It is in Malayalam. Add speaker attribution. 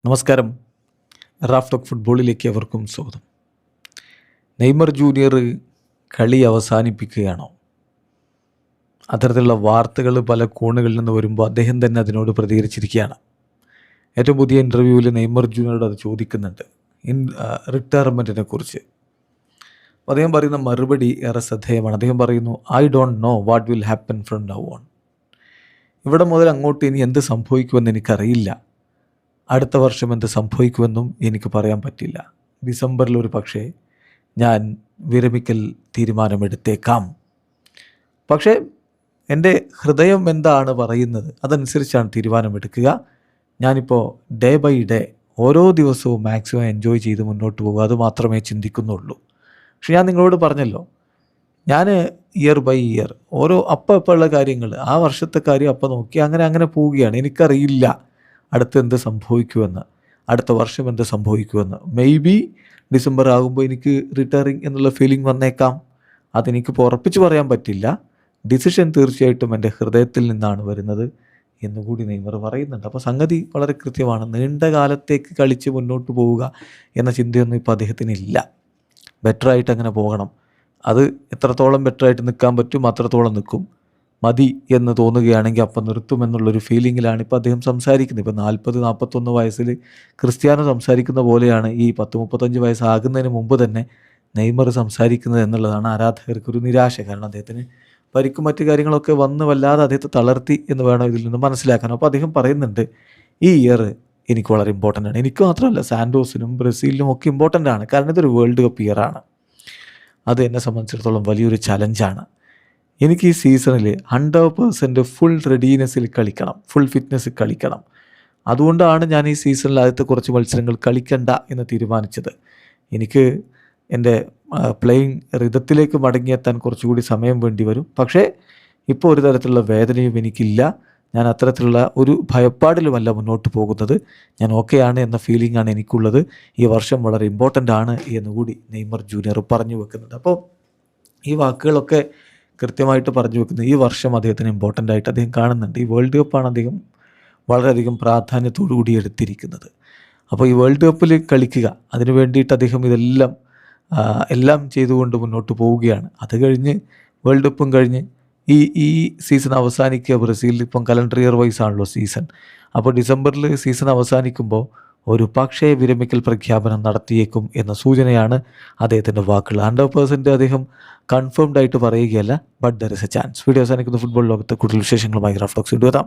Speaker 1: നമസ്കാരം. റാഫ് ടോക്ക് ഫുട്ബോളിലേക്ക് അവർക്കും സ്വാഗതം. നെയ്മർ ജൂനിയർ കളി അവസാനിപ്പിക്കുകയാണോ? അത്തരത്തിലുള്ള വാർത്തകൾ പല കോണുകളിൽ നിന്ന് വരുമ്പോൾ അദ്ദേഹം തന്നെ അതിനോട് പ്രതികരിച്ചിരിക്കുകയാണ്. ഏറ്റവും പുതിയ ഇൻ്റർവ്യൂവിൽ നെയ്മർ ജൂനിയറോട് അത് ചോദിക്കുന്നുണ്ട്, റിട്ടയർമെൻറ്റിനെ കുറിച്ച്. അപ്പോൾ അദ്ദേഹം പറയുന്ന മറുപടി ഏറെ ശ്രദ്ധേയമാണ്. അദ്ദേഹം പറയുന്നു, I don't know what will happen from now on. ഇവിടെ മുതൽ അങ്ങോട്ട് ഇനി എന്ത് സംഭവിക്കുമെന്ന് എനിക്കറിയില്ല. അടുത്ത വർഷം എന്ത് സംഭവിക്കുമെന്നും എനിക്ക് പറയാൻ പറ്റില്ല. ഡിസംബറിൽ ഒരു പക്ഷേ ഞാൻ വിരമിക്കൽ തീരുമാനമെടുത്തേക്കാം. പക്ഷേ എൻ്റെ ഹൃദയം എന്താണ് പറയുന്നത് അതനുസരിച്ചാണ് തീരുമാനമെടുക്കുക. ഞാനിപ്പോൾ ഡേ ബൈ ഡേ ഓരോ ദിവസവും മാക്സിമം എൻജോയ് ചെയ്ത് മുന്നോട്ട് പോകുക, അത് മാത്രമേ ചിന്തിക്കുന്നുള്ളൂ. പക്ഷെ ഞാൻ നിങ്ങളോട് പറഞ്ഞല്ലോ, ഞാൻ ഇയർ ബൈ ഇയർ ഓരോ അപ്പം ഉള്ള കാര്യങ്ങൾ, ആ വർഷത്തെ കാര്യം അപ്പം നോക്കി അങ്ങനെ പോവുകയാണ്. എനിക്കറിയില്ല അടുത്ത് എന്ത് സംഭവിക്കുമെന്ന്, അടുത്ത വർഷം എന്ത് സംഭവിക്കുമെന്ന്. ബി ഡിസംബർ ആകുമ്പോൾ എനിക്ക് റിട്ടയറിങ് എന്നുള്ള ഫീലിംഗ് വന്നേക്കാം. അതെനിക്കിപ്പോൾ ഉറപ്പിച്ച് പറയാൻ പറ്റില്ല. ഡിസിഷൻ തീർച്ചയായിട്ടും എൻ്റെ ഹൃദയത്തിൽ നിന്നാണ് വരുന്നത് എന്നുകൂടി നെയ്മർ പറയുന്നുണ്ട്. അപ്പോൾ സംഗതി വളരെ കൃത്യമാണ്. നീണ്ട കാലത്തേക്ക് കളിച്ച് മുന്നോട്ട് പോവുക എന്ന ചിന്തയൊന്നും ഇപ്പോൾ അദ്ദേഹത്തിനില്ല. ബെറ്ററായിട്ട് അങ്ങനെ പോകണം. അത് എത്രത്തോളം ബെറ്ററായിട്ട് നിൽക്കാൻ പറ്റും അത്രത്തോളം നിൽക്കും. മതി എന്ന് തോന്നുകയാണെങ്കിൽ അപ്പം നിർത്തുമെന്നുള്ളൊരു ഫീലിങ്ങിലാണ് ഇപ്പോൾ അദ്ദേഹം സംസാരിക്കുന്നത്. ഇപ്പോൾ 40-41 വയസ്സിൽ ക്രിസ്ത്യാനോ സംസാരിക്കുന്ന പോലെയാണ് ഈ 10-35 വയസ്സാകുന്നതിന് മുമ്പ് തന്നെ നെയ്മർ സംസാരിക്കുന്നത് എന്നുള്ളതാണ് ആരാധകർക്കൊരു നിരാശ. കാരണം അദ്ദേഹത്തിന് പരിക്കും മറ്റു കാര്യങ്ങളൊക്കെ വന്ന് വല്ലാതെ അദ്ദേഹത്തെ തളർത്തി എന്ന് വേണം ഇതിൽ നിന്ന് മനസ്സിലാക്കാൻ. അപ്പോൾ അദ്ദേഹം പറയുന്നുണ്ട്, ഈ ഇയർ എനിക്ക് വളരെ ഇമ്പോർട്ടൻ്റ് ആണ്. എനിക്ക് മാത്രമല്ല, സാൻഡോസിനും ബ്രസീലിനും ഒക്കെ ഇമ്പോർട്ടൻ്റ് ആണ്. കാരണം ഇതൊരു വേൾഡ് കപ്പ് ഇയറാണ്. അത് എന്നെ സംബന്ധിച്ചിടത്തോളം വലിയൊരു ചലഞ്ചാണ്. എനിക്ക് ഈ സീസണിൽ 100% ഫുൾ റെഡിനെസ്സിൽ കളിക്കണം, ഫുൾ ഫിറ്റ്നസ്സിൽ കളിക്കണം. അതുകൊണ്ടാണ് ഞാൻ ഈ സീസണിൽ ആദ്യത്തെ കുറച്ച് മത്സരങ്ങൾ കളിക്കണ്ട എന്ന് തീരുമാനിച്ചത്. എനിക്ക് എൻ്റെ പ്ലേയിങ് റിതത്തിലേക്ക് മടങ്ങിയെത്താൻ കുറച്ചുകൂടി സമയം വേണ്ടി വരും. പക്ഷേ ഇപ്പോൾ ഒരു തരത്തിലുള്ള വേദനയും എനിക്കില്ല. ഞാൻ അത്തരത്തിലുള്ള ഒരു ഭയപ്പാടിലുമല്ല മുന്നോട്ട് പോകുന്നത്. ഞാൻ ഓക്കെയാണ് എന്ന ഫീലിംഗാണ് എനിക്കുള്ളത്. ഈ വർഷം വളരെ ഇമ്പോർട്ടൻ്റ് ആണ് എന്നുകൂടി നെയ്മർ ജൂനിയർ പറഞ്ഞു വെക്കുന്നുണ്ട്. അപ്പോൾ ഈ വാക്കുകളൊക്കെ കൃത്യമായിട്ട് പറഞ്ഞു വെക്കുന്നത് ഈ വർഷം അദ്ദേഹത്തിന് ഇമ്പോർട്ടൻ്റ് ആയിട്ട് അദ്ദേഹം കാണുന്നുണ്ട്. ഈ വേൾഡ് കപ്പാണ് അദ്ദേഹം വളരെയധികം പ്രാധാന്യത്തോടു കൂടി എടുത്തിരിക്കുന്നത്. അപ്പോൾ ഈ വേൾഡ് കപ്പിൽ കളിക്കുക, അതിനു വേണ്ടിയിട്ട് അദ്ദേഹം എല്ലാം ചെയ്തുകൊണ്ട് മുന്നോട്ട് പോവുകയാണ്. അത് കഴിഞ്ഞ് വേൾഡ് കപ്പും കഴിഞ്ഞ് ഈ സീസൺ അവസാനിക്കുക. ബ്രസീലിൽ ഇപ്പം കലണ്ടർ ഇയർ വൈസ് ആണല്ലോ സീസൺ. അപ്പോൾ ഡിസംബറിൽ സീസൺ അവസാനിക്കുമ്പോൾ ഒരു പക്ഷേ വിരമിക്കൽ പ്രഖ്യാപനം നടത്തിയേക്കും എന്ന സൂചനയാണ് അദ്ദേഹത്തിൻ്റെ വാക്കുകൾ. 100% അദ്ദേഹം കൺഫേംഡ് ആയിട്ട് പറയുകയല്ല, but there is A chance. Video അവസാനിക്കുന്ന ഫുട്ബോൾ ലോകത്തെ കൂടുതൽ വിശേഷങ്ങളുമായി റാഫ് ടോക്സ് കൊണ്ടുവരാം.